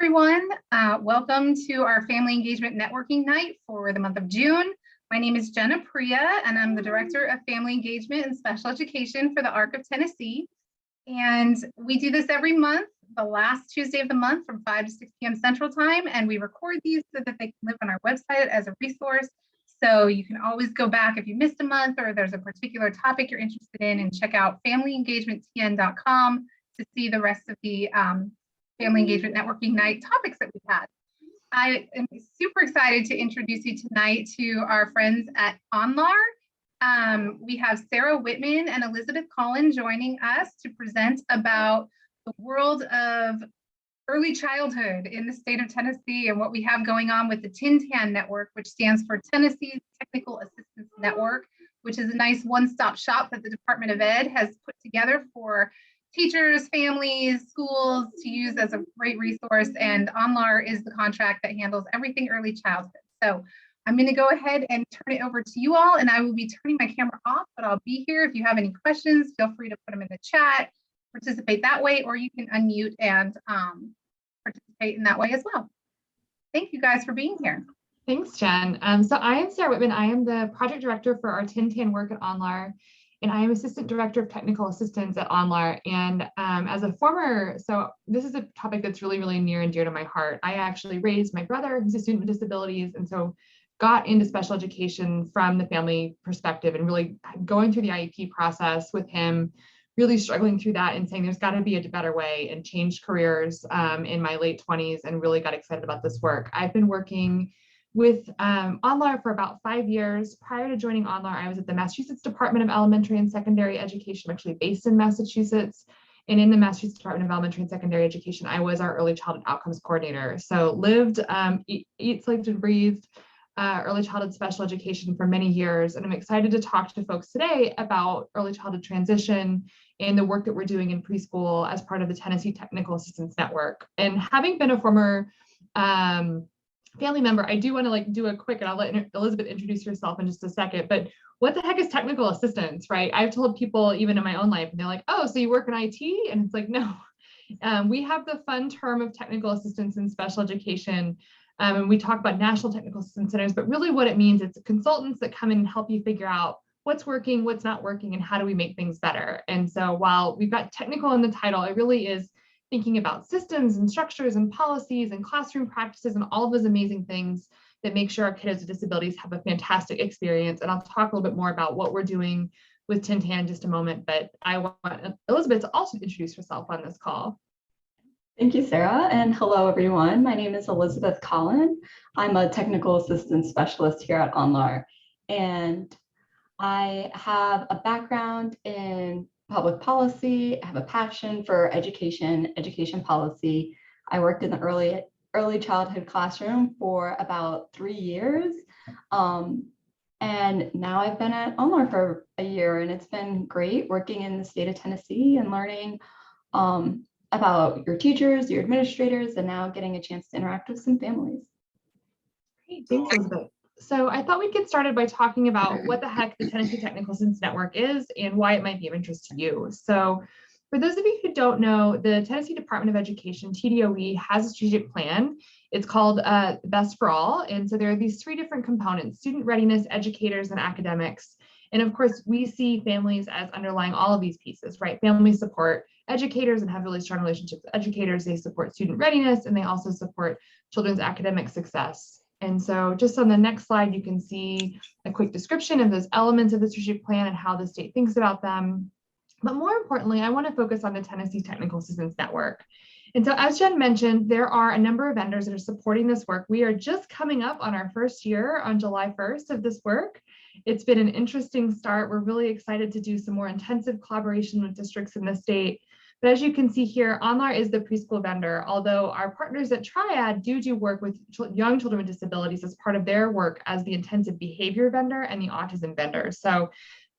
Everyone. Welcome to our Family Engagement Networking Night for the month of June. My name is Jenna Priya, and I'm the Director of Family Engagement and Special Education for the ARC of Tennessee. And we do this every month, the last Tuesday of the month from 5 to 6 p.m. Central Time, and we record these so that they can live on our website as a resource. So you can always go back if you missed a month or there's a particular topic you're interested in, and check out familyengagementtn.com to see the rest of the Family Engagement Networking Night topics that we've had. I am super excited to introduce you tonight to our friends at AnLar. We have Sarah Whitman and Elizabeth Collin joining us to present about the world of early childhood in the state of Tennessee and what we have going on with the TNTAN network, which stands for Tennessee Technical Assistance Network, which is a nice one-stop shop that the Department of Ed has put together for teachers, families, schools to use as a great resource. And AnLar is the contract that handles everything early childhood. So I'm going to go ahead and turn it over to you all, and I will be turning my camera off, but I'll be here. If you have any questions, feel free to put them in the chat, participate that way, or you can unmute and participate in that way as well. Thank you guys for being here. Thanks, Jen. So I am Sarah Whitman. I am the project director for our TNTAN work at AnLar, and I am Assistant Director of Technical Assistance at AnLar. And as a former, so this is a topic that's really, really near and dear to my heart. I actually raised my brother, who's a student with disabilities, and so got into special education from the family perspective and really going through the Iept process with him, really struggling through that and saying there's got to be a better way, and changed careers in my late 20s and really got excited about this work. I've been working with AnLar for about 5 years. Prior to joining AnLar, I was at the Massachusetts Department of Elementary and Secondary Education. I'm actually based in Massachusetts. And in the Massachusetts Department of Elementary and Secondary Education, I was our early childhood outcomes coordinator. So lived, eat, slept, and breathed early childhood special education for many years. And I'm excited to talk to folks today about early childhood transition and the work that we're doing in preschool as part of the Tennessee Technical Assistance Network. And having been a former family member, I do want to do a quick, and I'll let Elizabeth introduce herself in just a second, but what the heck is technical assistance, right? I've told people even in my own life, and they're like, oh, so you work in IT? And it's like, no. We have the fun term of technical assistance in special education, and we talk about national technical assistance centers, but really what it means, it's consultants that come in and help you figure out what's working, what's not working, and how do we make things better. And so while we've got technical in the title, it really is thinking about systems and structures and policies and classroom practices and all of those amazing things that make sure our kiddos with disabilities have a fantastic experience. And I'll talk a little bit more about what we're doing with TNTAN in just a moment, but I want Elizabeth to also introduce herself on this call. Thank you, Sarah, and hello, everyone. My name is Elizabeth Collin. I'm a technical assistance specialist here at AnLar, and I have a background in public policy. I have a passion for education policy. I worked in the early childhood classroom for about 3 years. And now I've been at AnLar for a year, and it's been great working in the state of Tennessee and learning about your teachers, your administrators, and now getting a chance to interact with some families. Great, thanks, Elizabeth. So I thought we'd get started by talking about what the heck the Tennessee Technical Assistance Network is and why it might be of interest to you. So for those of you who don't know, the Tennessee Department of Education, TDOE, has a strategic plan. It's called Best for All. And so there are these 3 different components: student readiness, educators, and academics. And of course, we see families as underlying all of these pieces, right? Families support educators and have really strong relationships with educators. They support student readiness, and they also support children's academic success. And so just on the next slide, you can see a quick description of those elements of the strategic plan and how the state thinks about them. But more importantly, I want to focus on the Tennessee Technical Assistance Network. And so as Jen mentioned, there are a number of vendors that are supporting this work. We are just coming up on our first year on July 1st of this work. It's been an interesting start. We're really excited to do some more intensive collaboration with districts in the state. But as you can see here, AnLar is the preschool vendor, although our partners at Triad do work with young children with disabilities as part of their work as the intensive behavior vendor and the autism vendor. So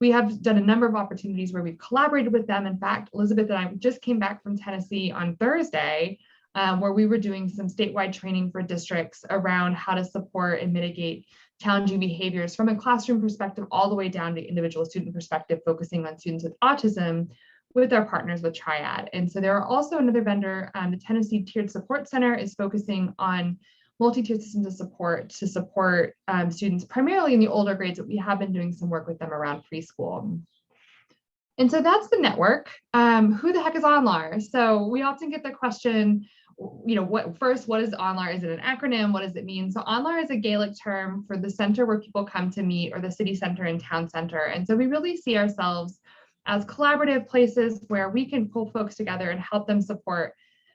we have done a number of opportunities where we've collaborated with them. In fact, Elizabeth and I just came back from Tennessee on Thursday, where we were doing some statewide training for districts around how to support and mitigate challenging behaviors from a classroom perspective all the way down to individual student perspective, focusing on students with autism, with our partners with Triad. And so there are also another vendor, the Tennessee Tiered Support Center is focusing on multi-tiered systems of support to support students primarily in the older grades, but we have been doing some work with them around preschool. And so that's the network. Who the heck is AnLar? So we often get the question, what is AnLar? Is it an acronym? What does it mean? So AnLar is a Gaelic term for the center where people come to meet, or the city center and town center. And so we really see ourselves as collaborative places where we can pull folks together and help them support.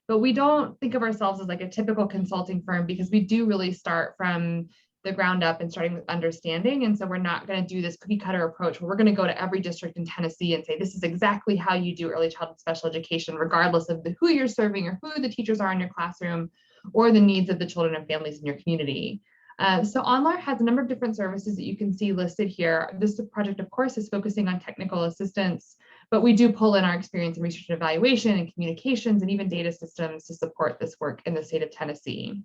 But we don't think of ourselves as like a typical consulting firm, because we do really start from the ground up and starting with understanding. And so we're not going to do this cookie cutter approach where we're going to go to every district in Tennessee and say, this is exactly how you do early childhood special education, regardless of who you're serving or who the teachers are in your classroom or the needs of the children and families in your community. So AnLar has a number of different services that you can see listed here. This project, of course, is focusing on technical assistance, but we do pull in our experience in research and evaluation and communications and even data systems to support this work in the state of Tennessee.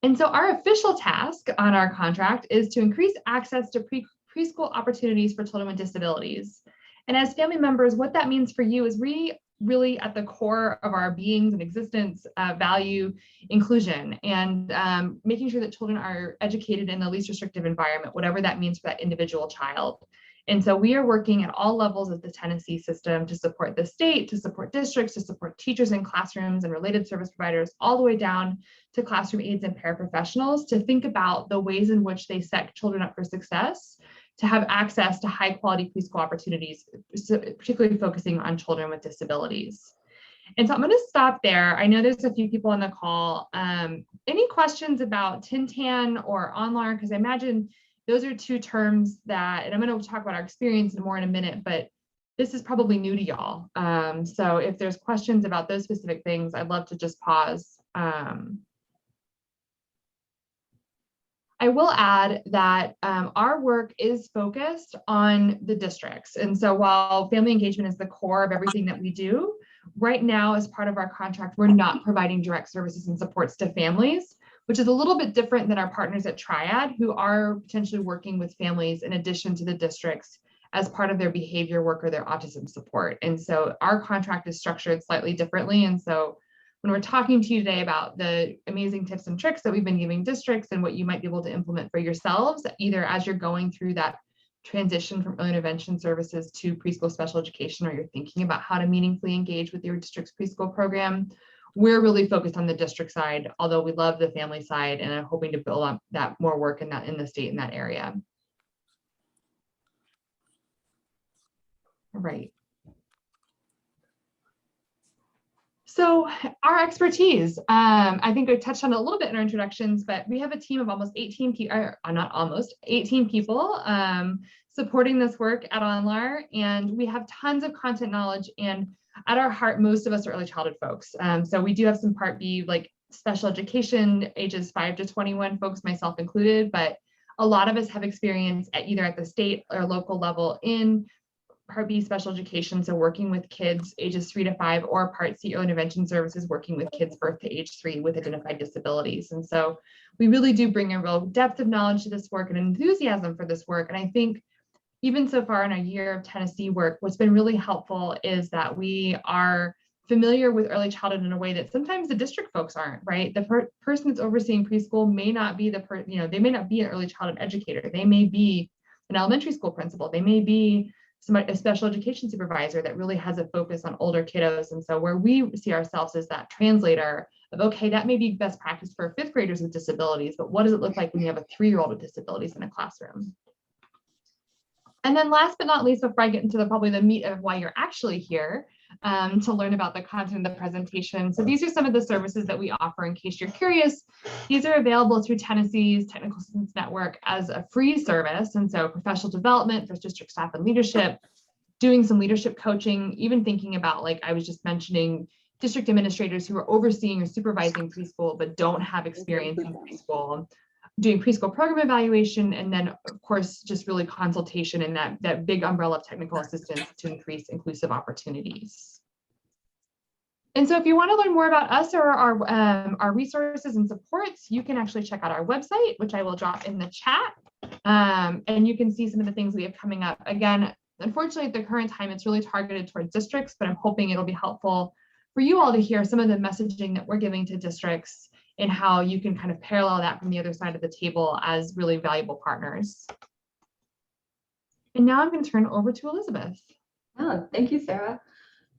And so our official task on our contract is to increase access to preschool opportunities for children with disabilities. And as family members, what that means for you is really at the core of our beings and existence, value inclusion, and making sure that children are educated in the least restrictive environment, whatever that means for that individual child. And so we are working at all levels of the Tennessee system to support the state, to support districts, to support teachers in classrooms and related service providers, all the way down to classroom aides and paraprofessionals, to think about the ways in which they set children up for success, to have access to high quality preschool opportunities, particularly focusing on children with disabilities. And so I'm going to stop there. I know there's a few people on the call. Any questions about TinTan or AnLar? Because I imagine those are two terms that, and I'm going to talk about our experience more in a minute, but this is probably new to y'all. So if there's questions about those specific things, I'd love to just pause. I will add that our work is focused on the districts. And so while family engagement is the core of everything that we do, right now as part of our contract, we're not providing direct services and supports to families, which is a little bit different than our partners at Triad, who are potentially working with families in addition to the districts as part of their behavior work or their autism support. And so our contract is structured slightly differently. And so when we're talking to you today about the amazing tips and tricks that we've been giving districts and what you might be able to implement for yourselves, either as you're going through that transition from early intervention services to preschool special education, or you're thinking about how to meaningfully engage with your district's preschool program, we're really focused on the district side, although we love the family side and are hoping to build on that more work in the state in that area. All right. So our expertise, I think I touched on it a little bit in our introductions, but we have a team of almost 18 people, not almost 18 people supporting this work at AnLar, and we have tons of content knowledge, and at our heart, most of us are early childhood folks. So we do have some Part B, like special education, ages 5 to 21 folks, myself included, but a lot of us have experience at either at the state or local level in Part B special education, so working with kids ages 3 to 5, or Part C early intervention services, working with kids birth to age 3 with identified disabilities. And so we really do bring a real depth of knowledge to this work and enthusiasm for this work. And I think even so far in our year of Tennessee work, what's been really helpful is that we are familiar with early childhood in a way that sometimes the district folks aren't, right? The person that's overseeing preschool may not be they may not be an early childhood educator. They may be an elementary school principal. They may be a special education supervisor that really has a focus on older kiddos. And so where we see ourselves as that translator of, okay, that may be best practice for 5th graders with disabilities, but what does it look like when you have a 3-year-old with disabilities in a classroom? And then last but not least, before I get into probably the meat of why you're actually here, to learn about the content of the presentation. So these are some of the services that we offer in case you're curious. These are available through Tennessee's Technical Assistance Network as a free service. And so professional development for district staff and leadership, doing some leadership coaching, even thinking about, like I was just mentioning, district administrators who are overseeing or supervising preschool but don't have experience in preschool, doing preschool program evaluation, and then of course just really consultation and that big umbrella of technical assistance to increase inclusive opportunities. And so if you want to learn more about us or our resources and supports, you can actually check out our website, which I will drop in the chat, and you can see some of the things we have coming up. Again, unfortunately, at the current time, it's really targeted towards districts, but I'm hoping it'll be helpful for you all to hear some of the messaging that we're giving to districts and how you can kind of parallel that from the other side of the table as really valuable partners. And now I'm going to turn it over to Elizabeth. Oh, thank you, Sarah.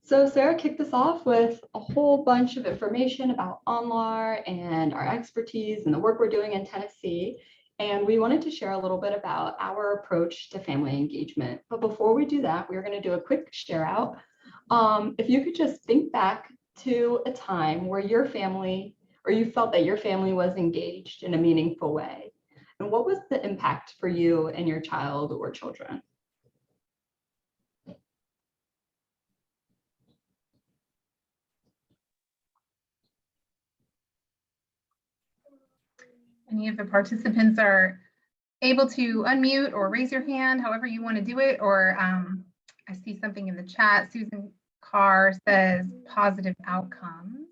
So Sarah kicked us off with a whole bunch of information about AnLar and our expertise and the work we're doing in Tennessee. And we wanted to share a little bit about our approach to family engagement. But before we do that, we're going to do a quick share out. If you could just think back to a time where your family, or you felt that your family was engaged in a meaningful way, and what was the impact for you and your child or children? Any of the participants are able to unmute or raise your hand, however you want to do it, or I see something in the chat. Susan Carr says positive outcomes.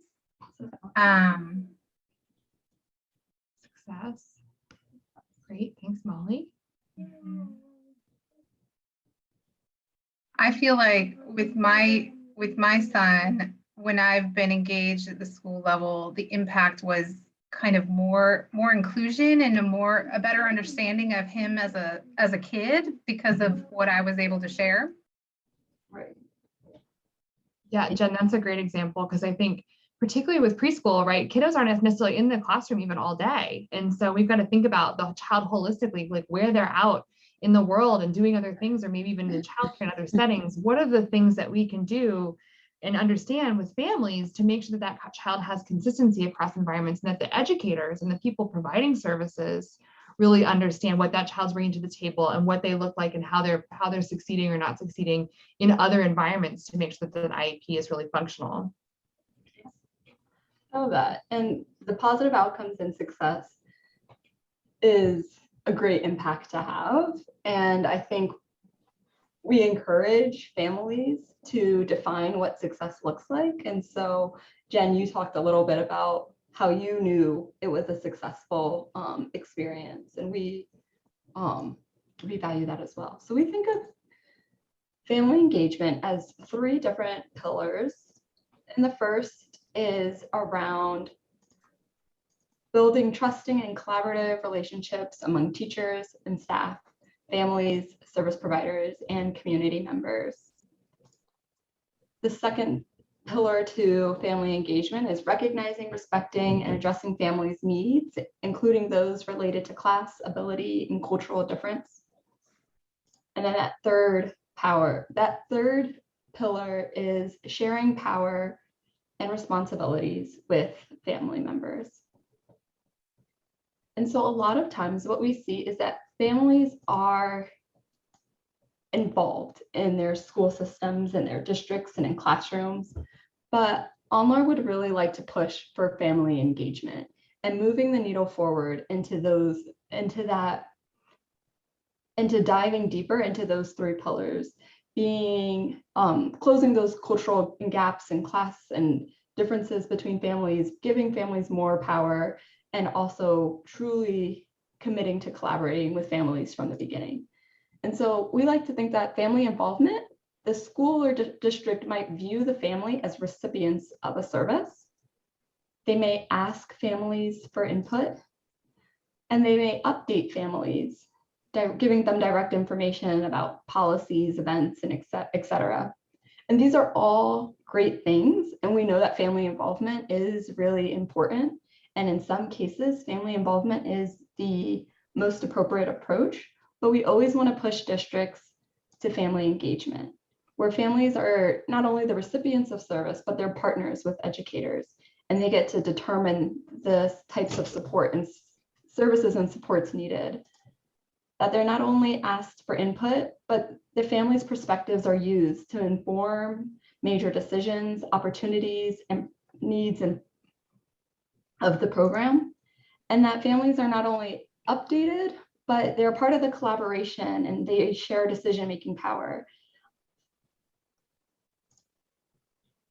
Success. Great, thanks, Molly. I feel like with my son, when I've been engaged at the school level, the impact was kind of more inclusion and a better understanding of him as a kid because of what I was able to share. Right. Yeah, Jen, that's a great example, because I think particularly with preschool, right, kiddos aren't necessarily in the classroom even all day. And so we've got to think about the child holistically, like where they're out in the world and doing other things, or maybe even in childcare and other settings. What are the things that we can do and understand with families to make sure that that child has consistency across environments, and that the educators and the people providing services really understand what that child's bringing to the table and what they look like and how they're succeeding or not succeeding in other environments to make sure that the IEP is really functional. Know that, and the positive outcomes and success is a great impact to have. And I think we encourage families to define what success looks like. And so, Jen, you talked a little bit about how you knew it was a successful experience, and we value that as well. So we think of family engagement as 3 different pillars. And the first is around building trusting and collaborative relationships among teachers and staff, families, service providers, and community members. The second pillar to family engagement is recognizing, respecting, and addressing families' needs, including those related to class, ability, and cultural difference. And then that third pillar is sharing power and responsibilities with family members. And so a lot of times what we see is that families are involved in their school systems and their districts and in classrooms, but AnLar would really like to push for family engagement and moving the needle forward into diving deeper into those 3 pillars, being closing those cultural gaps in class and differences between families, giving families more power, and also truly committing to collaborating with families from the beginning. And so we like to think that family involvement, the school or district might view the family as recipients of a service. They may ask families for input, and they may update families, giving them direct information about policies, events, and et cetera. And these are all great things. And we know that family involvement is really important. And in some cases, family involvement is the most appropriate approach, but we always want to push districts to family engagement, where families are not only the recipients of service, but they're partners with educators, and they get to determine the types of support and services and supports needed. That they're not only asked for input, but the family's perspectives are used to inform major decisions, opportunities, and needs of the program. And that families are not only updated, but they're part of the collaboration and they share decision-making power.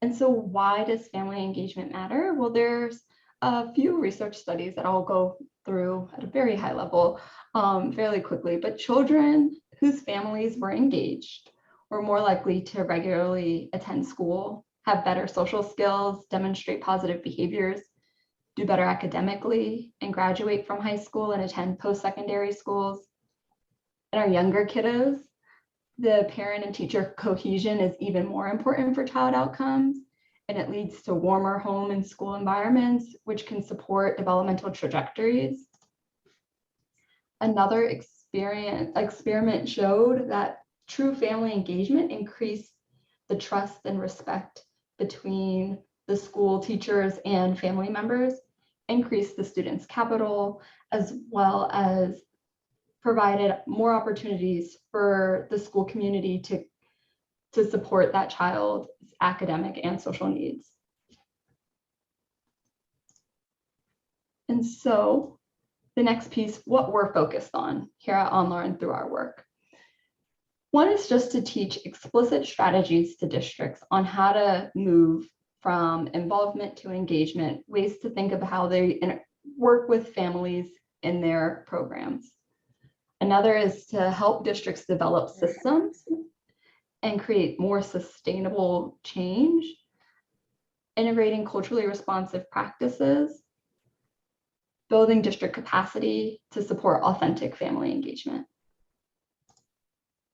And so why does family engagement matter? Well, there's a few research studies that I'll go through at a very high level fairly quickly, but children whose families were engaged were more likely to regularly attend school, have better social skills, demonstrate positive behaviors, do better academically, and graduate from high school and attend post-secondary schools. In our younger kiddos, the parent and teacher cohesion is even more important for child outcomes, and it leads to warmer home and school environments, which can support developmental trajectories. Another experiment showed that true family engagement increased the trust and respect between the school teachers and family members, increased the students' capital, as well as provided more opportunities for the school community to support that child's academic and social needs. And so the next piece, what we're focused on here at AnLar and through our work. One is just to teach explicit strategies to districts on how to move from involvement to engagement, ways to think of how they work with families in their programs. Another is to help districts develop systems and create more sustainable change, integrating culturally responsive practices, building district capacity to support authentic family engagement.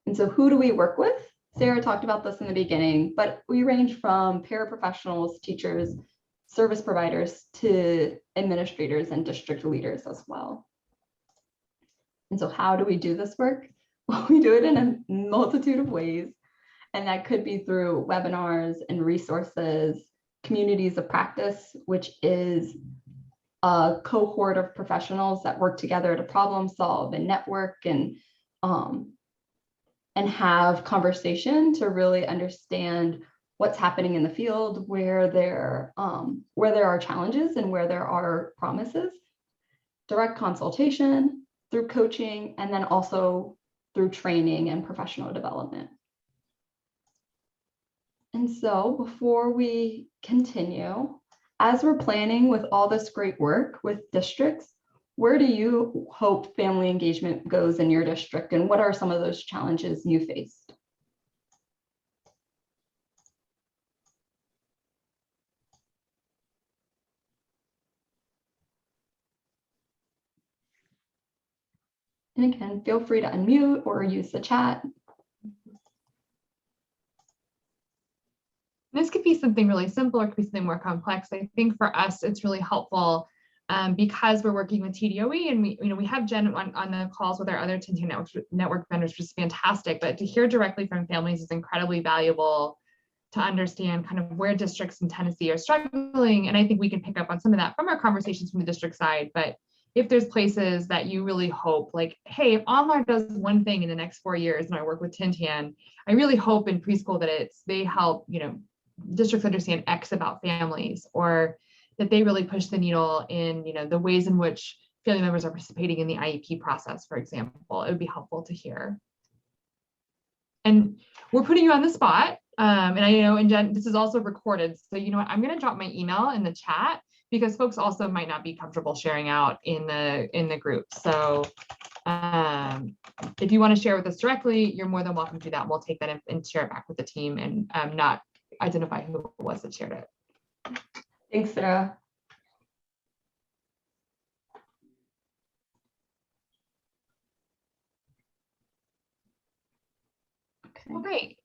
And so who do we work with? Sarah talked about this in the beginning, but we range from paraprofessionals, teachers, service providers, to administrators and district leaders as well. And so how do we do this work? Well, we do it in a multitude of ways. And that could be through webinars and resources, communities of practice, which is a cohort of professionals that work together to problem solve and network and have conversation to really understand what's happening in the field, where there are challenges and where there are promises. Direct consultation through coaching, and then also through training and professional development. And so before we continue, as we're planning with all this great work with districts, where do you hope family engagement goes in your district, and what are some of those challenges you faced? And again, feel free to unmute or use the chat. This could be something really simple or it could be something more complex. I think for us, it's really helpful because we're working with TDOE and we have Jen on the calls with our other 10 network vendors, which is fantastic, but to hear directly from families is incredibly valuable to understand kind of where districts in Tennessee are struggling. And I think we can pick up on some of that from our conversations from the district side. But if there's places that you really hope, like, hey, if AnLar does one thing in the next 4 years and I work with Tintan, I really hope in preschool that they help, districts understand X about families, or that they really push the needle in, the ways in which family members are participating in the Iept process, for example. It would be helpful to hear. And we're putting you on the spot. And I know, and Jen, this is also recorded. So you know what, I'm going to drop my email in the chat because folks also might not be comfortable sharing out in the group. So if you want to share with us directly, you're more than welcome to do that. We'll take that and share it back with the team and not identify who it was that shared it. Thanks, Sarah. Okay. Well, great.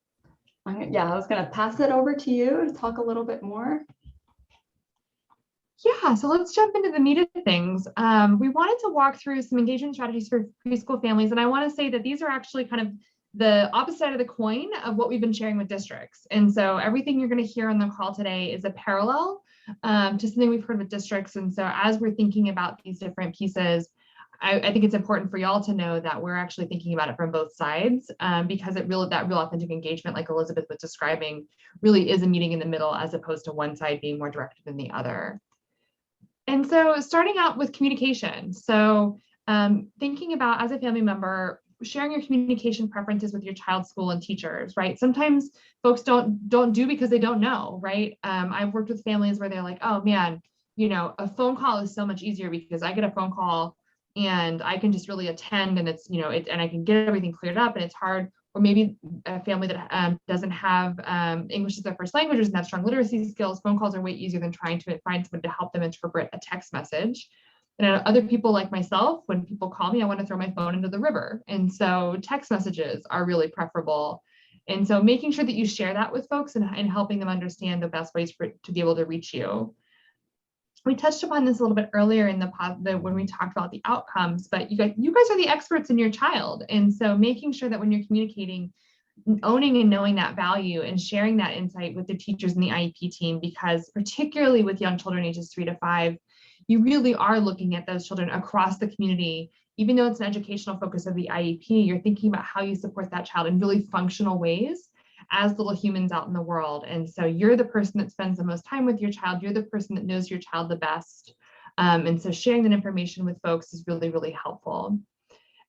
Yeah, I was going to pass it over to you to talk a little bit more. Yeah, so let's jump into the meat of things. We wanted to walk through some engagement strategies for preschool families, and I want to say that these are actually kind of the opposite side of the coin of what we've been sharing with districts. And so everything you're going to hear on the call today is a parallel to something we've heard with districts. And so as we're thinking about these different pieces, I think it's important for y'all to know that we're actually thinking about it from both sides because that real authentic engagement, like Elizabeth was describing, really is a meeting in the middle as opposed to one side being more directed than the other. And so starting out with communication. So thinking about, as a family member, sharing your communication preferences with your child's school and teachers, right? Sometimes folks don't do because they don't know, right? I've worked with families where they're like, oh man, a phone call is so much easier because I get a phone call and I can just really attend and it's, and I can get everything cleared up and it's hard or maybe a family that doesn't have English as their first language, doesn't have strong literacy skills, phone calls are way easier than trying to find someone to help them interpret a text message. And other people like myself, when people call me, I want to throw my phone into the river. And so text messages are really preferable. And so making sure that you share that with folks and helping them understand the best ways to be able to reach you. We touched upon this a little bit earlier in when we talked about the outcomes, but you guys are the experts in your child. And so making sure that when you're communicating, owning and knowing that value and sharing that insight with the teachers and the IEP team, because particularly with young children ages 3 to 5, you really are looking at those children across the community. Even though it's an educational focus of the IEP, you're thinking about how you support that child in really functional ways as little humans out in the world. And so you're the person that spends the most time with your child. You're the person that knows your child the best. And so sharing that information with folks is really, really helpful.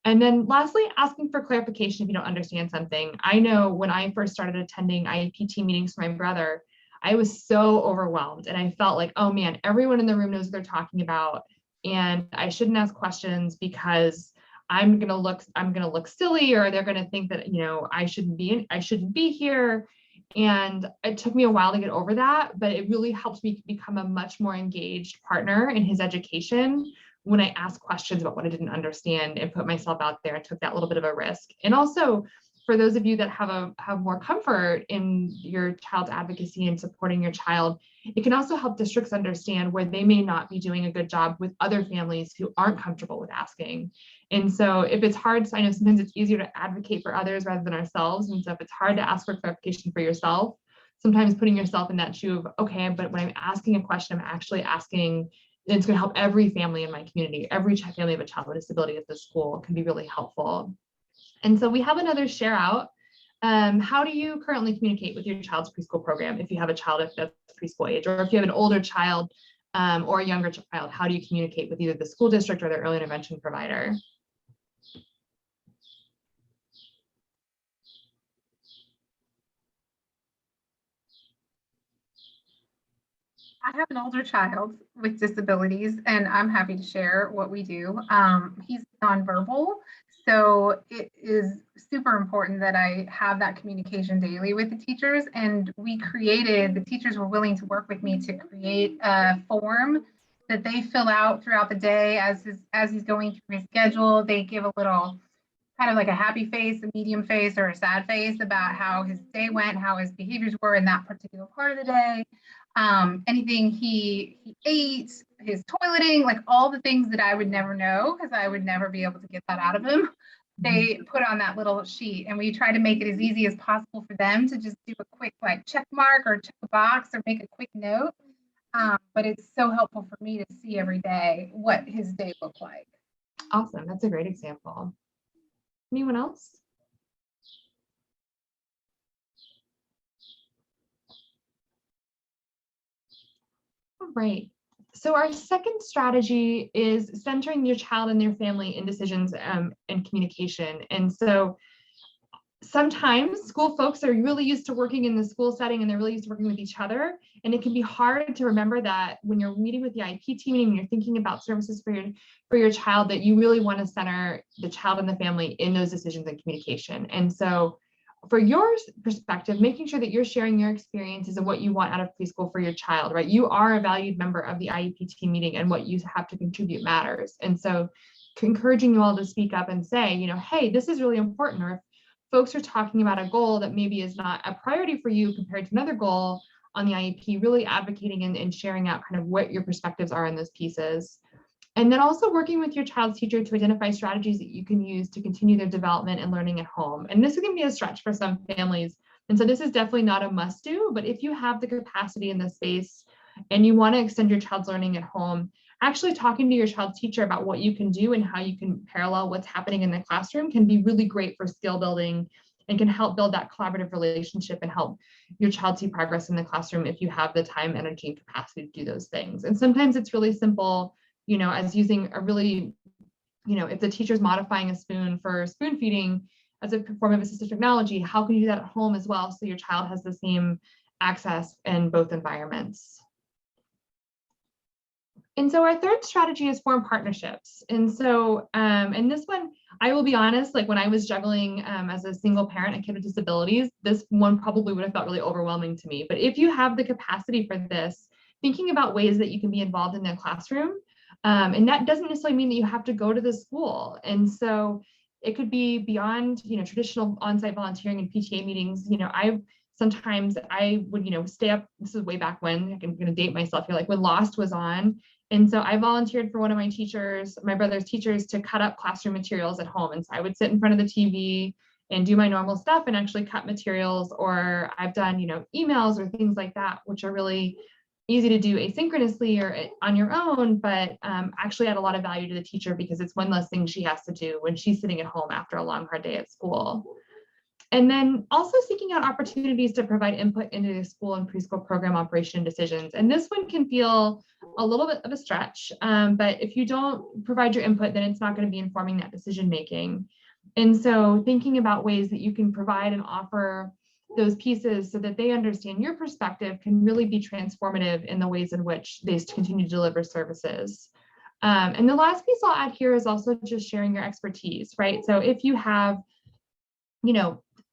And then lastly, asking for clarification if you don't understand something. I know when I first started attending IEP team meetings for my brother, I was so overwhelmed and I felt like, oh man, everyone in the room knows what they're talking about. And I shouldn't ask questions because I'm gonna look silly, or they're gonna think that, you know, I shouldn't be here. And it took me a while to get over that, but it really helped me become a much more engaged partner in his education when I asked questions about what I didn't understand and put myself out there and took that little bit of a risk. And also, for those of you that have more comfort in your child's advocacy and supporting your child, it can also help districts understand where they may not be doing a good job with other families who aren't comfortable with asking. And so if it's hard, so I know sometimes it's easier to advocate for others rather than ourselves. And so if it's hard to ask for clarification for yourself, sometimes putting yourself in that shoe of, okay, but when I'm asking a question, I'm actually asking, and it's going to help every family in my community, every family of a child with disability at the school can be really helpful. And so we have another share out. How do you currently communicate with your child's preschool program? If you have a child that's preschool age, or if you have an older child or a younger child, how do you communicate with either the school district or their early intervention provider? I have an older child with disabilities, and I'm happy to share what we do. He's nonverbal, so it is super important that I have that communication daily with the teachers. And the teachers were willing to work with me to create a form that they fill out throughout the day as he's going through his schedule. They give a little kind of like a happy face, a medium face, or a sad face about how his day went, how his behaviors were in that particular part of the day. Anything he ate, his toileting, like all the things that I would never know because I would never be able to get that out of him. They put on that little sheet, and we try to make it as easy as possible for them to just do a quick like check mark or check a box or make a quick note. But it's so helpful for me to see every day what his day looked like. Awesome. That's a great example. Anyone else? All right. So our second strategy is centering your child and their family in decisions and communication. And so sometimes school folks are really used to working in the school setting and they're really used to working with each other. And it can be hard to remember that when you're meeting with the IEP team and you're thinking about services for your child, that you really want to center the child and the family in those decisions and communication. And so for your perspective, making sure that you're sharing your experiences and what you want out of preschool for your child, right? You are a valued member of the IEP team meeting, and what you have to contribute matters. And so encouraging you all to speak up and say, you know, hey, this is really important. Or if folks are talking about a goal that maybe is not a priority for you compared to another goal on the IEP, really advocating and sharing out kind of what your perspectives are in those pieces. And then also working with your child's teacher to identify strategies that you can use to continue their development and learning at home. And this can be a stretch for some families. And so this is definitely not a must do, but if you have the capacity in the space and you want to extend your child's learning at home, actually talking to your child's teacher about what you can do and how you can parallel what's happening in the classroom can be really great for skill building and can help build that collaborative relationship and help your child see progress in the classroom if you have the time, energy, and capacity to do those things. And sometimes it's really simple, you know, as using a really, you know, if the teacher's modifying a spoon for spoon feeding as a form of assistive technology, how can you do that at home as well so your child has the same access in both environments? And so our third strategy is form partnerships. And so, and this one, I will be honest, like when I was juggling as a single parent, a kid with disabilities, this one probably would have felt really overwhelming to me. But if you have the capacity for this, thinking about ways that you can be involved in the classroom, and that doesn't necessarily mean that you have to go to the school. And so it could be beyond, traditional on-site volunteering and PTA meetings. Sometimes I would, stay up. This is way back when, I'm going to date myself here, like when Lost was on. And so I volunteered for one of my teachers, my brother's teachers, to cut up classroom materials at home. And so I would sit in front of the TV and do my normal stuff and actually cut materials. Or I've done, emails or things like that, which are really easy to do asynchronously or on your own, but actually add a lot of value to the teacher because it's one less thing she has to do when she's sitting at home after a long, hard day at school. And then also seeking out opportunities to provide input into the school and preschool program operation decisions. And this one can feel a little bit of a stretch, but if you don't provide your input, then it's not going to be informing that decision making. And so thinking about ways that you can provide and offer those pieces so that they understand your perspective can really be transformative in the ways in which they continue to deliver services. And the last piece I'll add here is also just sharing your expertise, right? So if you have,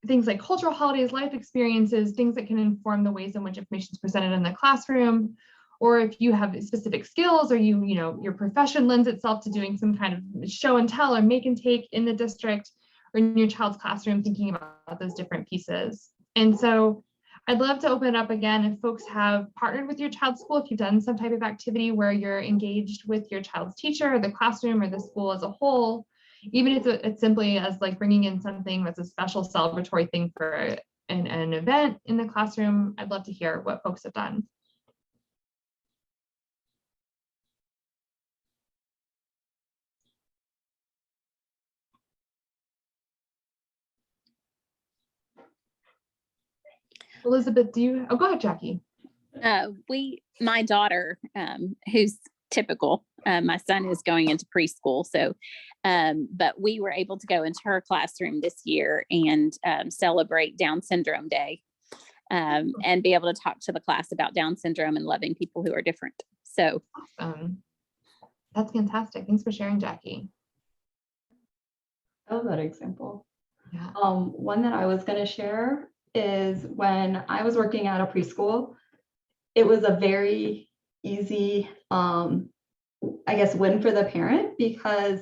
things like cultural holidays, life experiences, things that can inform the ways in which information is presented in the classroom, or if you have specific skills or your profession lends itself to doing some kind of show and tell or make and take in the district or in your child's classroom, thinking about those different pieces. And so I'd love to open it up again if folks have partnered with your child's school, if you've done some type of activity where you're engaged with your child's teacher or the classroom or the school as a whole, even if it's simply as like bringing in something that's a special celebratory thing for an event in the classroom. I'd love to hear what folks have done. Elizabeth, go ahead, Jackie. My daughter, who's typical, my son is going into preschool. So, but we were able to go into her classroom this year and celebrate Down Syndrome Day and be able to talk to the class about Down syndrome and loving people who are different. So awesome. That's fantastic. Thanks for sharing, Jackie. I love that example. Yeah. One that I was going to share is when I was working at a preschool, it was a very easy, win for the parent because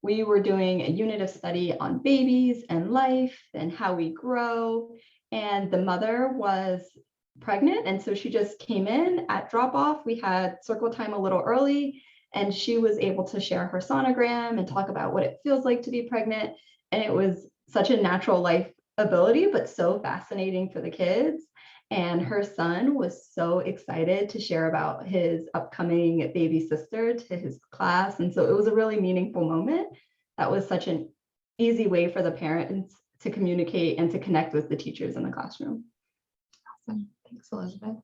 we were doing a unit of study on babies and life and how we grow. And the mother was pregnant. And so she just came in at drop off. We had circle time a little early and she was able to share her sonogram and talk about what it feels like to be pregnant. And it was such a natural life ability, but so fascinating for the kids. And her son was so excited to share about his upcoming baby sister to his class. And so it was a really meaningful moment. That was such an easy way for the parents to communicate and to connect with the teachers in the classroom. Awesome. Thanks, Elizabeth.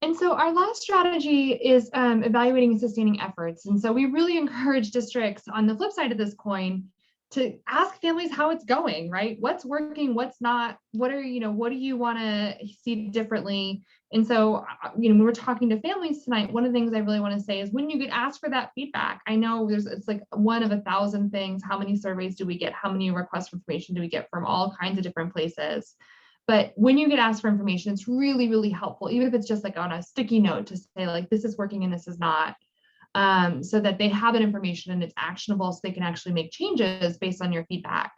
And so our last strategy is evaluating and sustaining efforts. And so we really encourage districts on the flip side of this coin to ask families how it's going, right? What's working, what's not, what do you want to see differently? And so, when we're talking to families tonight, one of the things I really want to say is when you get asked for that feedback, I know it's like one of 1,000 things. How many surveys do we get? How many requests for information do we get from all kinds of different places? But when you get asked for information, it's really, really helpful, even if it's just like on a sticky note to say like, this is working and this is not. So that they have that information and it's actionable so they can actually make changes based on your feedback.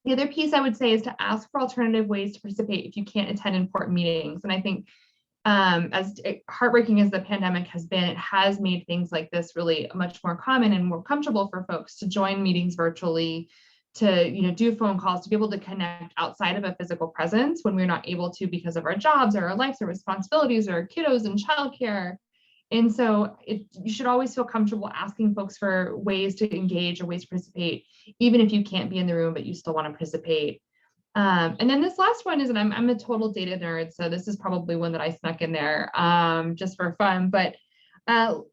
The other piece I would say is to ask for alternative ways to participate if you can't attend important meetings. And I think as heartbreaking as the pandemic has been, it has made things like this really much more common and more comfortable for folks to join meetings virtually, to do phone calls, to be able to connect outside of a physical presence when we're not able to because of our jobs or our lives or responsibilities or kiddos and childcare. And so you should always feel comfortable asking folks for ways to engage or ways to participate, even if you can't be in the room, but you still want to participate. And then this last one is, and I'm a total data nerd, so this is probably one that I snuck in there just for fun, but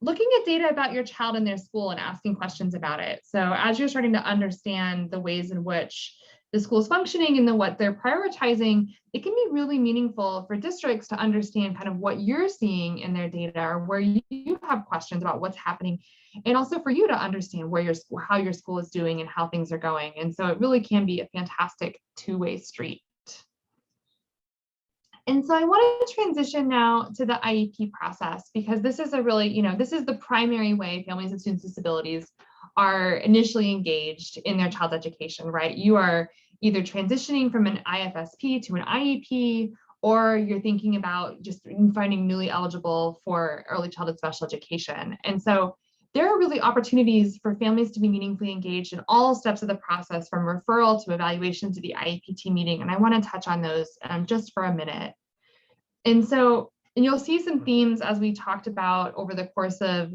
looking at data about your child and their school and asking questions about it. So as you're starting to understand the ways in which the school's functioning and what they're prioritizing, it can be really meaningful for districts to understand kind of what you're seeing in their data, or where you have questions about what's happening, and also for you to understand how your school is doing and how things are going. And so it really can be a fantastic two-way street. And so I want to transition now to the IEP process, because this is a really, this is the primary way families of students with disabilities are initially engaged in their child's education, right? You are either transitioning from an IFSP to an IEP, or you're thinking about just finding newly eligible for early childhood special education. And so there are really opportunities for families to be meaningfully engaged in all steps of the process, from referral to evaluation to the IEP meeting. And I want to touch on those just for a minute. And you'll see some themes as we talked about over the course of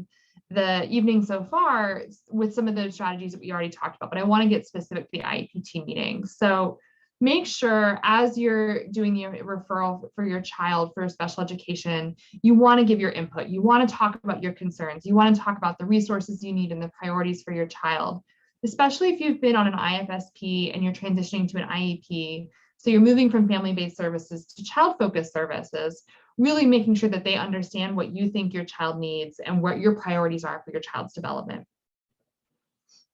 the evening so far with some of those strategies that we already talked about, but I want to get specific to the IEP meeting. So make sure as you're doing the referral for your child for special education, you want to give your input. You want to talk about your concerns. You want to talk about the resources you need and the priorities for your child, especially if you've been on an IFSP and you're transitioning to an IEP. So you're moving from family-based services to child-focused services, really making sure that they understand what you think your child needs and what your priorities are for your child's development.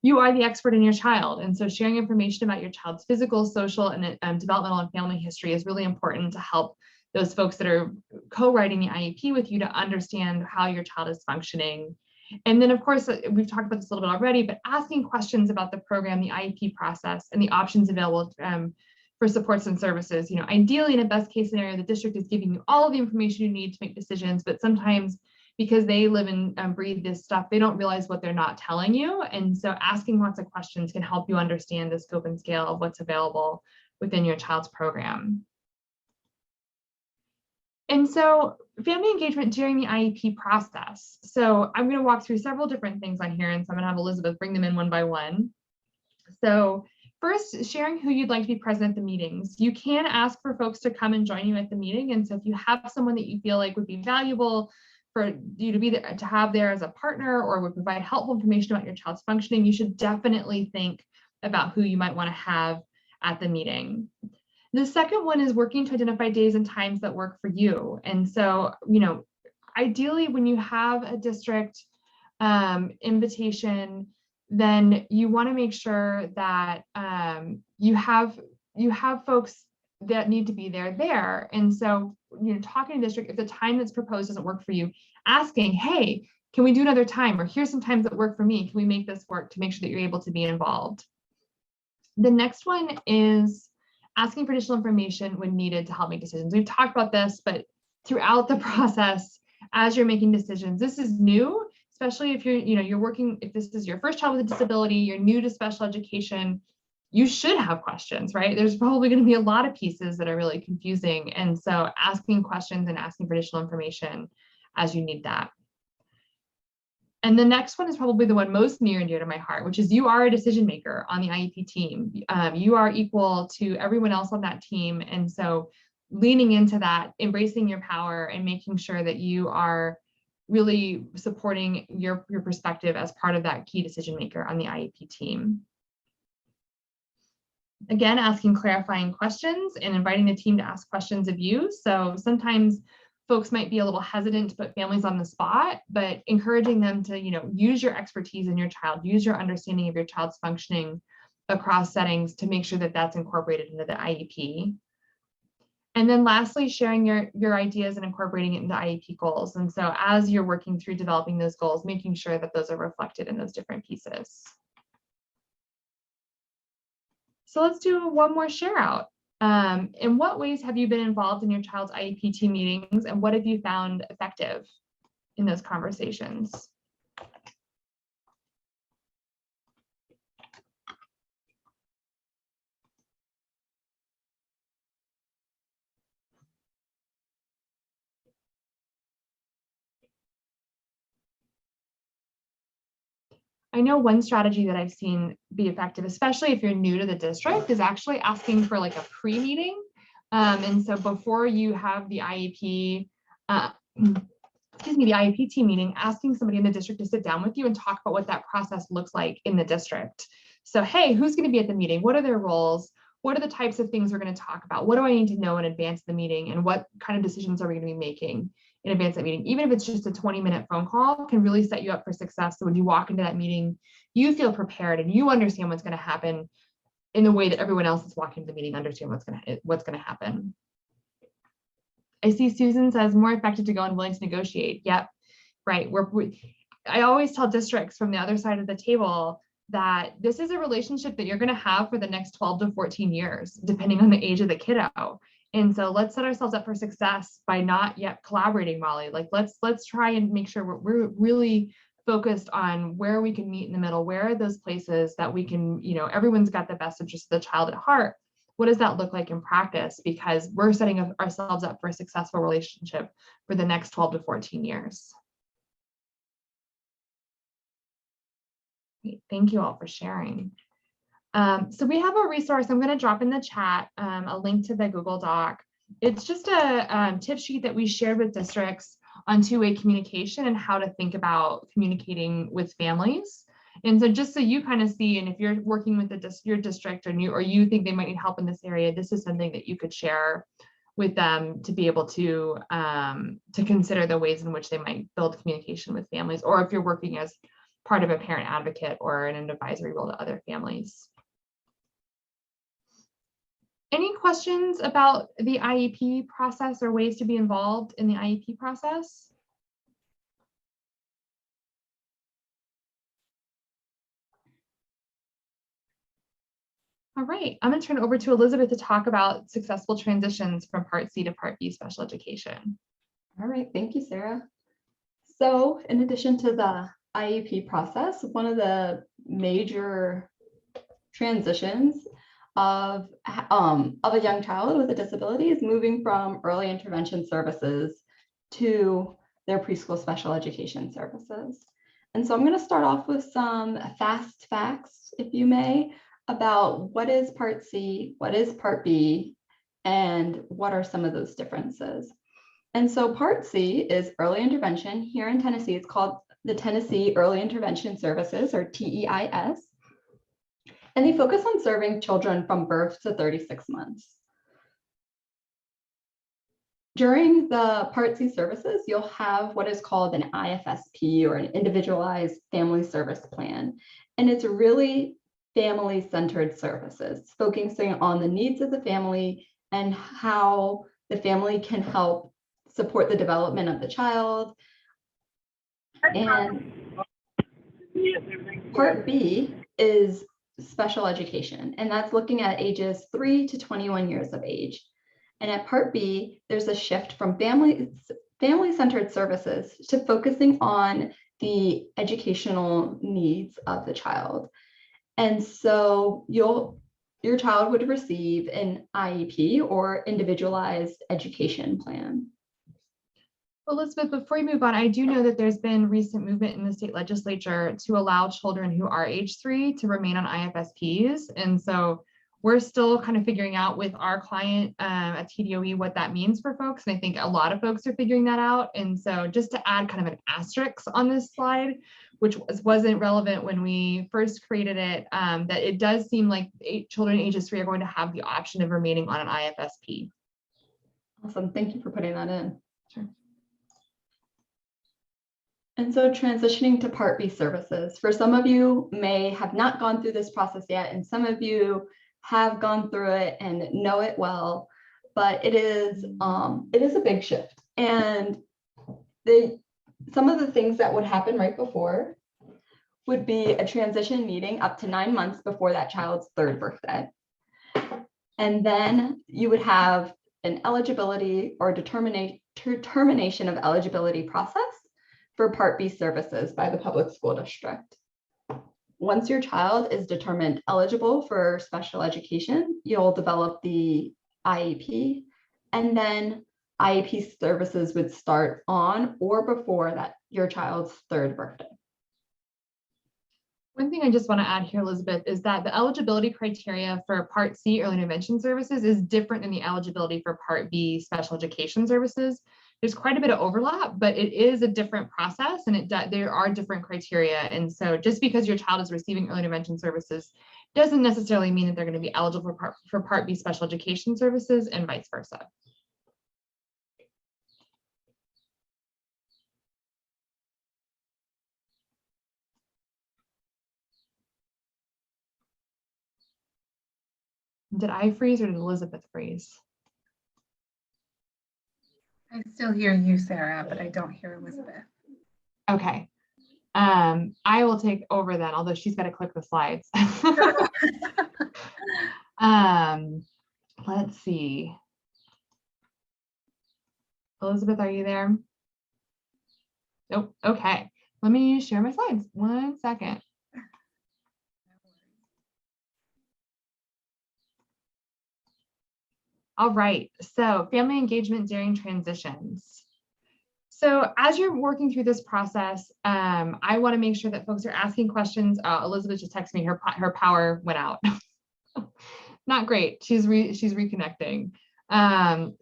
You are the expert in your child, and so sharing information about your child's physical, social, and developmental and family history is really important to help those folks that are co-writing the IEP with you to understand how your child is functioning. And then, of course, we've talked about this a little bit already, but asking questions about the program, the IEP process, and the options available for supports and services. Ideally, in a best case scenario, the district is giving you all of the information you need to make decisions, but sometimes because they live and breathe this stuff, they don't realize what they're not telling you. And so asking lots of questions can help you understand the scope and scale of what's available within your child's program. And so family engagement during the IEP process. So I'm going to walk through several different things on here, and so I'm going to have Elizabeth bring them in one by one. So first, sharing who you'd like to be present at the meetings. You can ask for folks to come and join you at the meeting. And so if you have someone that you feel like would be valuable for you to be there, to have there as a partner, or would provide helpful information about your child's functioning, you should definitely think about who you might want to have at the meeting. The second one is working to identify days and times that work for you. And so, ideally when you have a district invitation, then you want to make sure that you have folks that need to be there. And so, talking to district, if the time that's proposed doesn't work for you, asking, hey, can we do another time? Or here's some times that work for me. Can we make this work, to make sure that you're able to be involved? The next one is asking for additional information when needed to help make decisions. We've talked about this, but throughout the process, as you're making decisions, this is new, especially if you're working, if this is your first child with a disability, you're new to special education, you should have questions, right? There's probably going to be a lot of pieces that are really confusing. And so asking questions and asking for additional information as you need that. And the next one is probably the one most near and dear to my heart, which is you are a decision maker on the IEP team. You are equal to everyone else on that team. And so leaning into that, embracing your power, and making sure that you are really supporting your perspective as part of that key decision maker on the IEP team. Again, asking clarifying questions and inviting the team to ask questions of you. So sometimes folks might be a little hesitant to put families on the spot, but encouraging them to, use your expertise in your child, use your understanding of your child's functioning across settings to make sure that that's incorporated into the IEP. And then lastly, sharing your ideas and incorporating it into IEP goals. And so as you're working through developing those goals, making sure that those are reflected in those different pieces. So let's do one more share out. In what ways have you been involved in your child's IEP meetings, and what have you found effective in those conversations? I know one strategy that I've seen be effective, especially if you're new to the district, is actually asking for like a pre-meeting. And so before you have the IEP, the IEP team meeting, asking somebody in the district to sit down with you and talk about what that process looks like in the district. So, hey, who's going to be at the meeting? What are their roles? what are the types of things we're going to talk about? What do I need to know in advance of the meeting? And what kind of decisions are we going to be making in advance of that meeting? Even if it's just a 20-minute phone call, can really set you up for success. So when you walk into that meeting, you feel prepared and you understand what's going to happen in the way that everyone else is walking to the meeting understand what's going to happen. I see Susan says more effective to go and willing to negotiate. Yep, right. I always tell districts from the other side of the table that this is a relationship that you're going to have for the next 12 to 14 years, depending on the age of the kiddo. And so let's set ourselves up for success by not yet collaborating, Molly. Like let's try and make sure we're really focused on where we can meet in the middle. Where are those places that we can, everyone's got the best interest of the child at heart. What does that look like in practice? Because we're setting ourselves up for a successful relationship for the next 12 to 14 years. Great. Thank you all for sharing. So we have a resource I'm going to drop in the chat, a link to the Google Doc. It's just a tip sheet that we shared with districts on two-way communication and how to think about communicating with families. And so just so you kind of see, and if you're working with your district or you think they might need help in this area, this is something that you could share with them to be able to consider the ways in which they might build communication with families, or if you're working as part of a parent advocate or in an advisory role to other families. Any questions about the IEP process or ways to be involved in the IEP process? All right, I'm going to turn it over to Elizabeth to talk about successful transitions from Part C to Part B special education. All right, thank you, Sarah. So in addition to the IEP process, one of the major transitions of a young child with a disability is moving from early intervention services to their preschool special education services. And so I'm going to start off with some fast facts, if you may, about what is Part C, what is Part B, and what are some of those differences. And so Part C is early intervention. Here in Tennessee, it's called the Tennessee Early Intervention Services, or TEIS. And they focus on serving children from birth to 36 months. During the Part C services, you'll have what is called an IFSP, or an individualized family service plan. And it's really family-centered services, focusing on the needs of the family and how the family can help support the development of the child. And Part B is special education, and that's looking at ages 3 to 21 years of age. And at Part B, there's a shift from family-centered services to focusing on the educational needs of the child. And so your child would receive an IEP, or individualized education plan. Elizabeth, before we move on, I do know that there's been recent movement in the state legislature to allow children who are age 3 to remain on IFSPs. And so we're still kind of figuring out with our client at TDOE what that means for folks. And I think a lot of folks are figuring that out. And so just to add kind of an asterisk on this slide, which wasn't relevant when we first created it, that it does seem like children ages 3 are going to have the option of remaining on an IFSP. Awesome, thank you for putting that in. Sure. And so transitioning to Part B services, for some of you may have not gone through this process yet, and some of you have gone through it and know it well, but it is a big shift. And some of the things that would happen right before would be a transition meeting up to 9 months before that child's 3rd birthday. And then you would have an eligibility or determination of eligibility process for Part B services by the public school district. Once your child is determined eligible for special education, you'll develop the IEP, and then IEP services would start on or before your child's 3rd birthday. One thing I just want to add here, Elizabeth, is that the eligibility criteria for Part C early intervention services is different than the eligibility for Part B special education services. There's quite a bit of overlap, but it is a different process, and there are different criteria. And so just because your child is receiving early intervention services Doesn't necessarily mean that they're going to be eligible for Part B special education services and vice versa. Did I freeze or did Elizabeth freeze? I still hear you, Sarah, but I don't hear Elizabeth. Okay. I will take over then, although she's got to click the slides. Let's see. Elizabeth, are you there? Nope. Okay. Let me share my slides. 1 second. All right. So family engagement during transitions. So as you're working through this process, I want to make sure that folks are asking questions. Elizabeth just texted me, her power went out. Not great. She's reconnecting.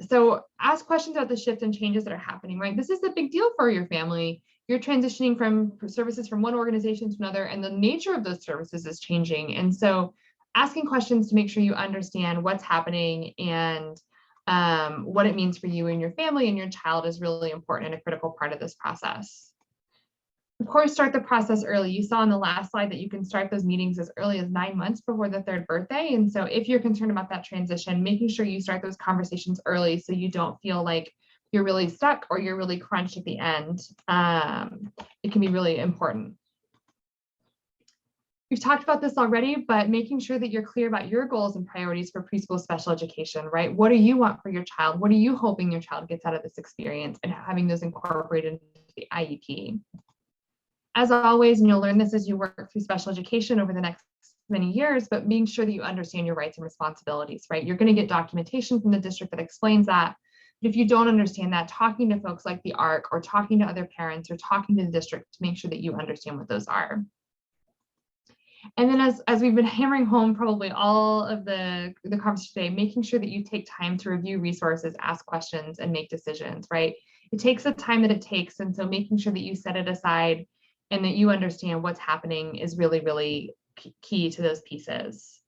So ask questions about the shift and changes that are happening, right? This is a big deal for your family. You're transitioning from services from one organization to another, and the nature of those services is changing. And so asking questions to make sure you understand what's happening and what it means for you and your family and your child is really important and a critical part of this process. Of course, start the process early. You saw on the last slide that you can start those meetings as early as 9 months before the 3rd birthday. And so if you're concerned about that transition, making sure you start those conversations early so you don't feel like you're really stuck or you're really crunched at the end, it can be really important. We've talked about this already, but making sure that you're clear about your goals and priorities for preschool special education, right? What do you want for your child? What are you hoping your child gets out of this experience, and having those incorporated into the IEP? As always, and you'll learn this as you work through special education over the next many years, but being sure that you understand your rights and responsibilities, right? You're going to get documentation from the district that explains that. But if you don't understand that, talking to folks like the ARC or talking to other parents or talking to the district to make sure that you understand what those are. And then as we've been hammering home probably all of the conversation today, making sure that you take time to review resources, ask questions, and make decisions, right? It takes the time that it takes. And so making sure that you set it aside and that you understand what's happening is really, really key to those pieces.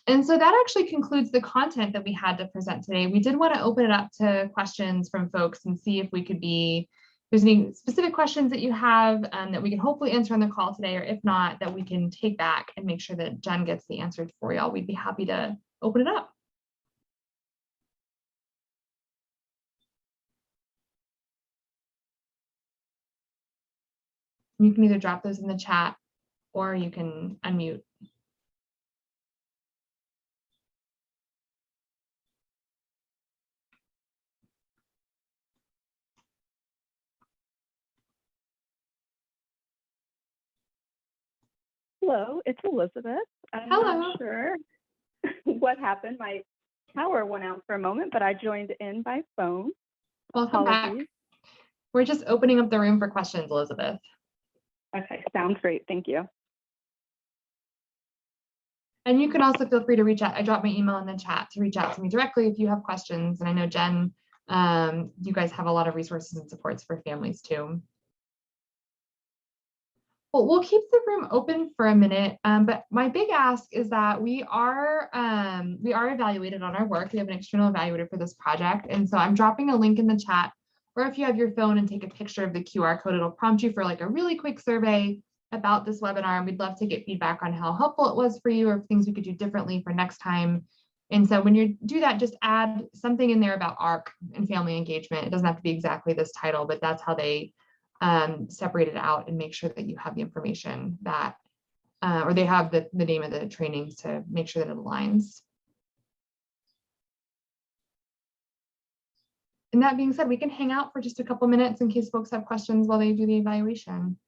And so that actually concludes the content that we had to present today. We did want to open it up to questions from folks and see if we could be, if there's any specific questions that you have that we can hopefully answer on the call today, or if not, that we can take back and make sure that Jen gets the answers for y'all. We'd be happy to open it up. You can either drop those in the chat or you can unmute. Hello, it's Elizabeth. I'm Hello. not sure what happened. My power went out for a moment, but I joined in by phone. Welcome back. We're just opening up the room for questions, Elizabeth. Okay, sounds great. Thank you. And you can also feel free to reach out. I dropped my email in the chat to reach out to me directly if you have questions. And I know Jen, you guys have a lot of resources and supports for families too. Well, we'll keep the room open for a minute, but my big ask is that we are evaluated on our work. We have an external evaluator for this project. And so I'm dropping a link in the chat, or if you have your phone and take a picture of the QR code, it'll prompt you for like a really quick survey about this webinar. And we'd love to get feedback on how helpful it was for you or things we could do differently for next time. And so when you do that, just add something in there about ARC and family engagement. It doesn't have to be exactly this title, but that's how they separate it out and make sure that you have the information that, or they have the name of the trainings to make sure that it aligns. And that being said, we can hang out for just a couple minutes in case folks have questions while they do the evaluation.